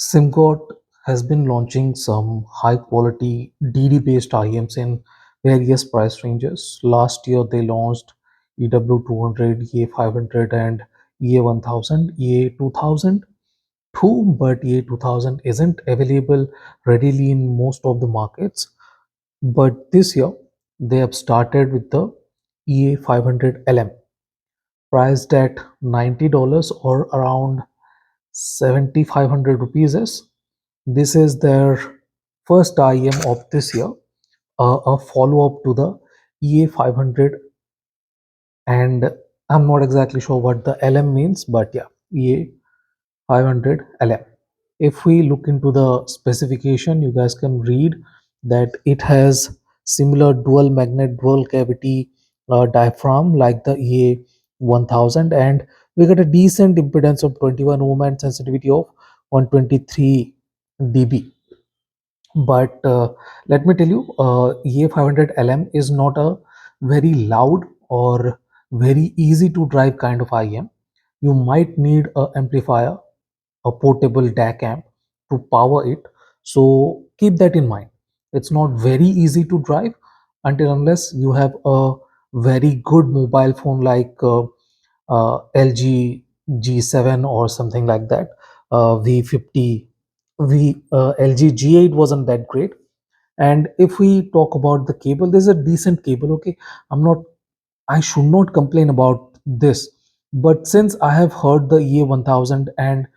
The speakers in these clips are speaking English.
Simgot has been launching some high quality DD based IEMs in various price ranges. Last year they launched EW200, EA500 and EA1000, EA2000 too, but EA2000 isn't available readily in most of the markets. But this year they have started with the EA500LM priced at $90 or around 7,500 rupees. This is their first IEM of this year, a follow-up to the EA500, and I'm not exactly sure what the LM means, but yeah, EA500LM. If we look into the specification, you guys can read that it has similar dual magnet, dual cavity diaphragm like the EA1000, and we get a decent impedance of 21 ohm and sensitivity of 123 dB. But let me tell you, EA500LM is not a very loud or very easy to drive kind of IEM. You might need a amplifier, a portable DAC amp to power it. So keep that in mind. It's not very easy to drive until unless you have a very good mobile phone like LG G7 or something like that. V50, LG G8 wasn't that great. And if we talk about the cable, there's a decent cable. Okay, I should not complain about this. But since I have heard the EA1000 and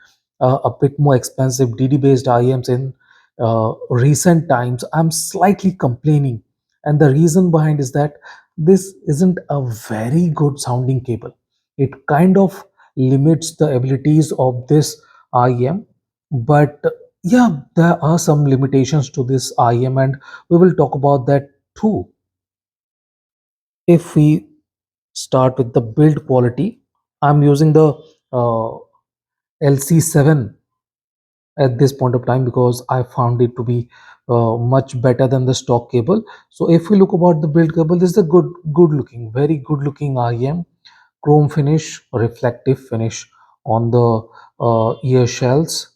a bit more expensive DD based IEMs in recent times, I'm slightly complaining. And the reason behind is that this isn't a very good sounding cable. It kind of limits the abilities of this IEM. But yeah, there are some limitations to this IEM, and we will talk about that too. If we start with the build quality, I'm using the LC7 at this point of time because I found it to be much better than the stock cable. So if we look about the build cable, this is a good looking, very good looking IEM, chrome finish, reflective finish on the ear shells.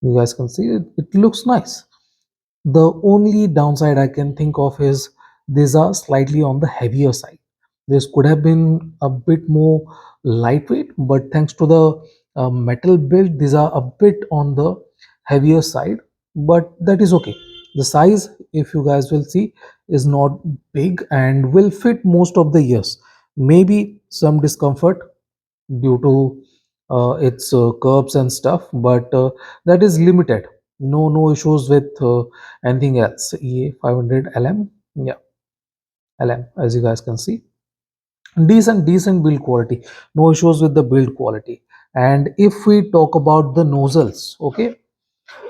You guys can see it looks nice. The only downside I can think of is these are slightly on the heavier side. This could have been a bit more lightweight, but thanks to the metal build, these are a bit on the heavier side, but that is okay. The size, if you guys will see, is not big and will fit most of the ears. Maybe some discomfort due to its curves and stuff, but that is limited. No issues with anything else. EA500LM, yeah, LM, as you guys can see, decent build quality, no issues with the build quality. And if we talk about the nozzles, okay,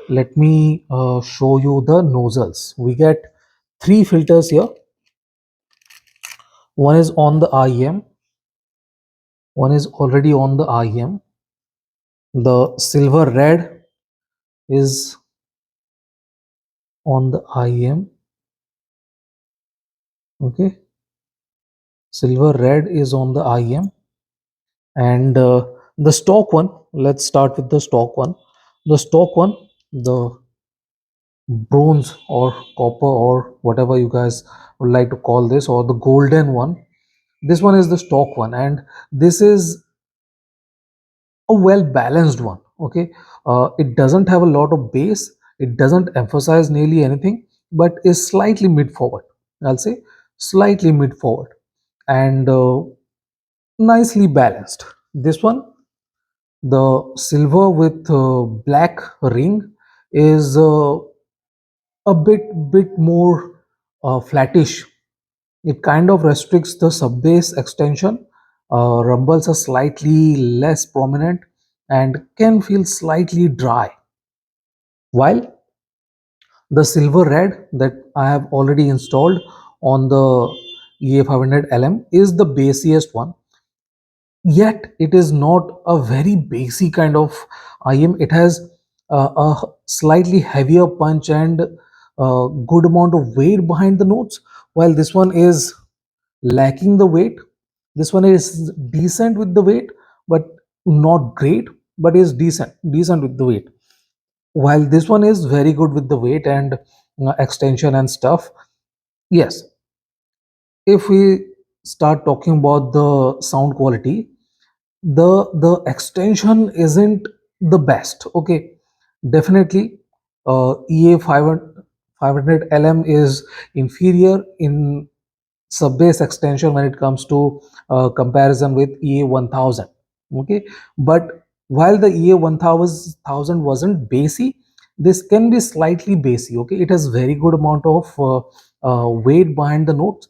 let me show you the nozzles. We get three filters here. One is on the IEM, one is already on the IEM. The silver red is on the IEM. Okay, silver red is on the IEM, and the stock one, let's start with the stock one. The stock one, the bronze or copper or whatever you guys would like to call this, or the golden one, this one is the stock one, and this is a well balanced one. Okay, it doesn't have a lot of bass, it doesn't emphasize nearly anything, but is slightly mid forward. I'll say slightly mid forward and nicely balanced. This one, the silver with black ring, is a bit more flattish. It kind of restricts the sub bass extension. Rumbles are slightly less prominent and can feel slightly dry, while the silver red that I have already installed on the EA500LM is the bassiest one. Yet it is not a very bassy kind of IM. It has a slightly heavier punch and good amount of weight behind the notes, while this one is lacking the weight. This one is decent with the weight, but not great. but is decent with the weight. While this one is very good with the weight and extension and stuff. Yes, if we start talking about the sound quality, the extension isn't the best. Okay, definitely, EA500 LM is inferior in sub bass extension when it comes to comparison with EA1000. Okay, but while the EA1000 wasn't bassy, this can be slightly bassy. Okay, it has very good amount of weight behind the notes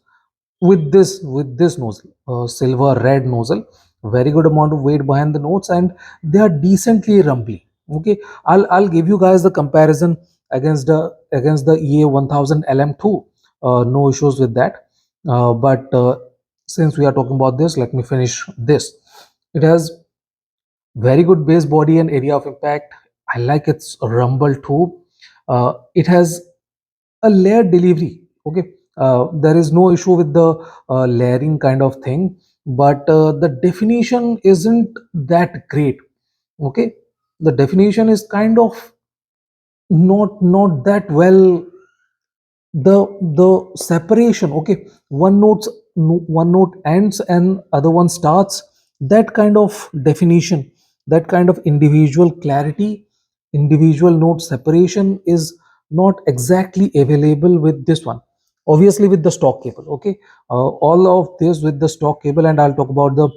with this nozzle, silver red nozzle, very good amount of weight behind the notes, and they are decently rumbly. Okay, I'll give you guys the comparison against the EA1000 LM2. No issues with that. But since we are talking about this, let me finish this. It has very good base body and area of impact. I like its rumble too. It has a layered delivery. Okay, there is no issue with the layering kind of thing, but the definition isn't that great. Okay, the definition is kind of not that well. The separation, okay, one note ends and other one starts, that kind of definition, that kind of individual clarity, individual note separation is not exactly available with this one. Obviously with the stock cable. Okay, all of this with the stock cable, and I'll talk about the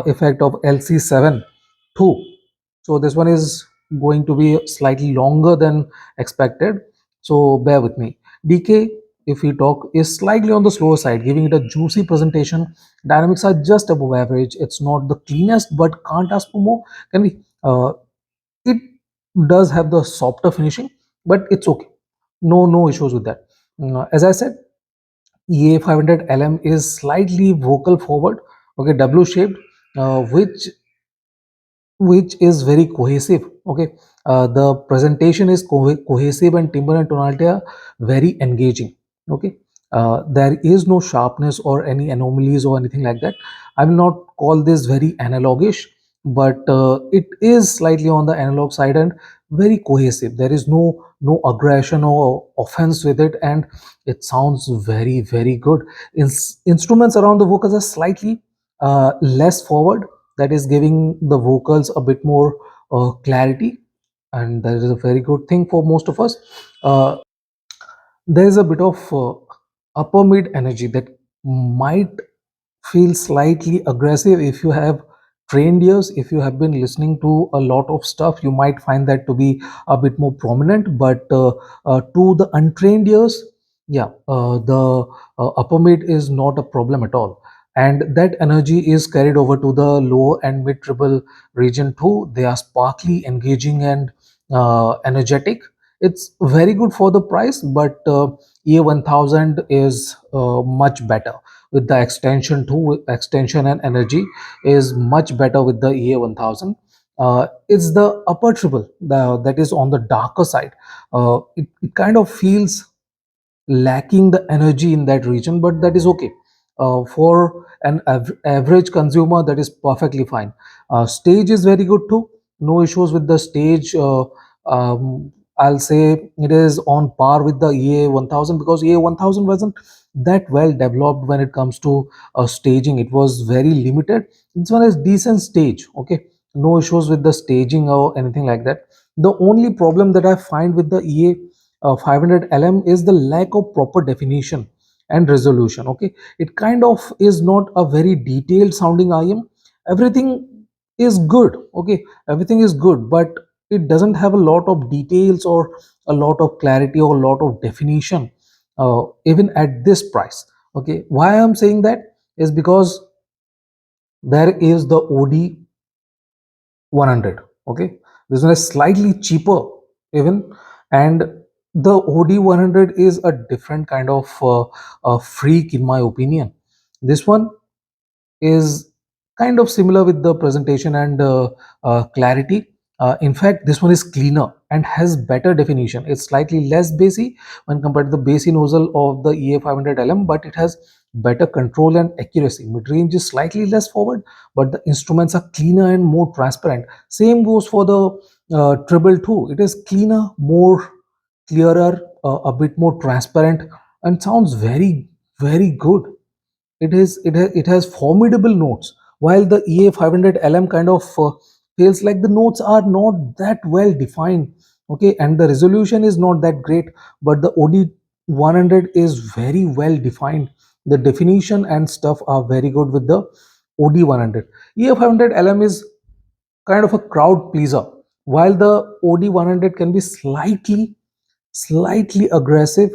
effect of LC7 too. So this one is going to be slightly longer than expected, so bear with me. DK, if we talk, is slightly on the slower side, giving it a juicy presentation. Dynamics are just above average. It's not the cleanest, but can't ask for more. Can we? It does have the softer finishing, but it's okay. No issues with that. As I said, EA500 LM is slightly vocal forward. Okay, W shaped, which is very cohesive. Okay, the presentation is cohesive, and timbre and tonality are very engaging. Okay, there is no sharpness or any anomalies or anything like that. I will not call this very analogish, but it is slightly on the analog side and very cohesive. There is no aggression or offense with it, and it sounds very good. Instruments around the vocals are slightly less forward, that is giving the vocals a bit more clarity, and that is a very good thing for most of us. There is a bit of upper mid energy that might feel slightly aggressive. If you have trained ears, if you have been listening to a lot of stuff, you might find that to be a bit more prominent, but to the untrained ears, yeah, the upper mid is not a problem at all, and that energy is carried over to the low and mid treble region too. They are sparkly, engaging, and energetic. It's very good for the price, but EA1000 is much better with the extension too. Extension and energy is much better with the EA1000. It's the upper triple that is on the darker side. It kind of feels lacking the energy in that region, but that is okay. For an average consumer, that is perfectly fine. Stage is very good too. No issues with the stage. I'll say it is on par with the EA1000, because EA1000 wasn't that well developed when it comes to staging. It was very limited. This one is decent stage. Okay, no issues with the staging or anything like that. The only problem that I find with the EA500 LM is the lack of proper definition and resolution. Okay, it kind of is not a very detailed sounding IM. Everything is good. Okay, everything is good, but it doesn't have a lot of details or a lot of clarity or a lot of definition, even at this price. Okay, why I'm saying that is because there is the OD100. Okay, this one is slightly cheaper even, and the OD100 is a different kind of freak in my opinion. This one is kind of similar with the presentation and clarity. In fact, this one is cleaner and has better definition. It's slightly less bassy when compared to the bassy nozzle of the EA500LM, but it has better control and accuracy. Mid-range is slightly less forward, but the instruments are cleaner and more transparent. Same goes for the treble too. It is cleaner, more clearer, a bit more transparent, and sounds very, very good. It has formidable notes, while the EA500LM kind of feels like the notes are not that well defined. Okay, and the resolution is not that great, but the OD100 is very well defined. The definition and stuff are very good with the OD100. EA500LM is kind of a crowd pleaser, while the OD100 can be slightly aggressive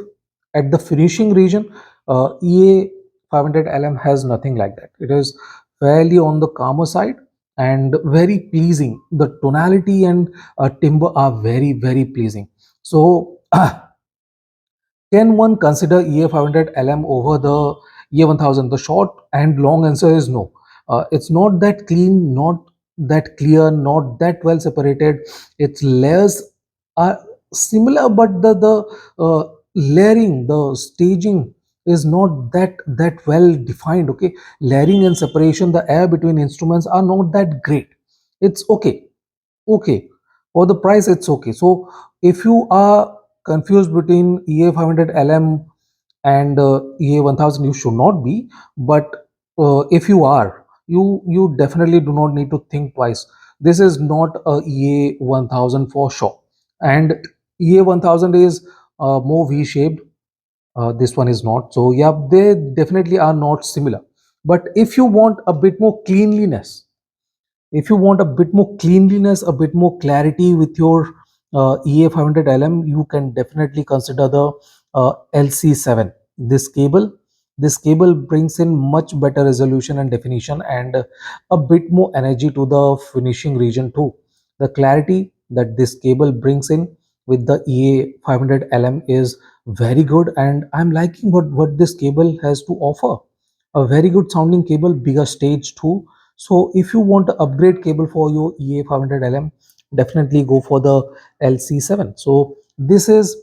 at the finishing region. EA500LM has nothing like that. It is fairly on the calmer side and very pleasing. The tonality and timbre are very, very pleasing. So can one consider EA500LM over the EA1000? The short and long answer is no. It's not that clean, not that clear, not that well separated. Its layers are similar, but the layering, the staging is not that well defined. Okay, layering and separation, the air between instruments are not that great. It's okay for the price, it's okay. So if you are confused between EA500LM and EA1000, you should not be. But if you are, you definitely do not need to think twice. This is not a EA1000 for sure, and EA1000 is more v-shaped. This one is not. So yeah, they definitely are not similar. But if you want a bit more cleanliness, if you want a bit more cleanliness, a bit more clarity with your EA500LM, you can definitely consider the LC7. This cable brings in much better resolution and definition, and a bit more energy to the finishing region too. The clarity that this cable brings in with the EA500LM is very good, and I'm liking what this cable has to offer. A very good sounding cable, bigger stage too. So if you want to upgrade cable for your EA500LM, definitely go for the LC7. So this is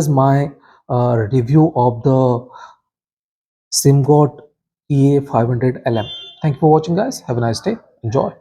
my review of the Simgot EA500LM. Thank you for watching, guys. Have a nice day. Enjoy.